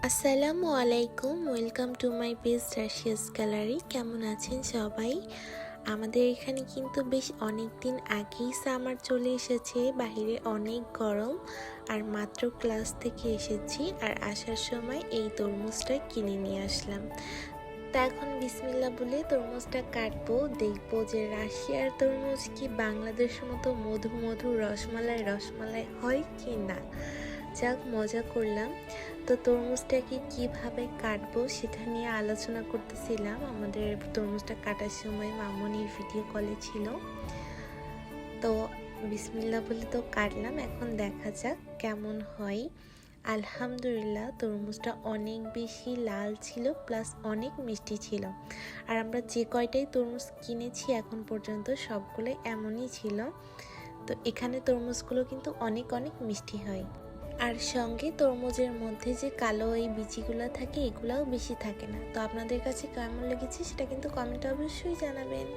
আসসালামু আলাইকুম, welcome to my page Rashia's gallery. কেমন আছেন সবাই? আমাদের এখানে কিন্তু বেশ অনেক দিন আগেই সামার চলে এসেছে। বাহিরে অনেক গরম, আর মাত্র ক্লাস থেকে এসেছি, আর আসার সময় এই তরমুজটা কিনে নিয়ে আসলাম। তা এখন বিসমিল্লাহ বলে তরমুজটা কাটবো, দেখবো যে রাশিয়ার তরমুজ কি বাংলাদেশের মতো মধু মধু রসমালাই রসমালাই হয় কি না। যাক, মজা করলাম। তো তরমুজটাকে কিভাবে কাটবো সেটা নিয়ে আলোচনা করতেছিলাম। আমাদের তরমুজটা কাটার সময় মামনির ভিডিও কলে ছিল। তো বিসমিল্লাহ বলে তো কাটলাম, এখন দেখা যাক কেমন হয়। আলহামদুলিল্লাহ, তরমুজটা অনেক বেশি লাল ছিল, প্লাস অনেক মিষ্টি ছিল। আর আমরা যে কয়টাই তরমুজ কিনেছি এখন পর্যন্ত সবগুলো এমনই ছিল। তো এখানে তরমুজগুলো কিন্তু অনেক অনেক মিষ্টি হয়। আর সঙ্গে তরমুজের মধ্যে যে কালো এই বিচিগুলো থাকে, এগুলোও বেশি থাকে না। তো আপনাদের কাছে কেমন লেগেছে সেটা কিন্তু কমেন্টে অবশ্যই জানাবেন।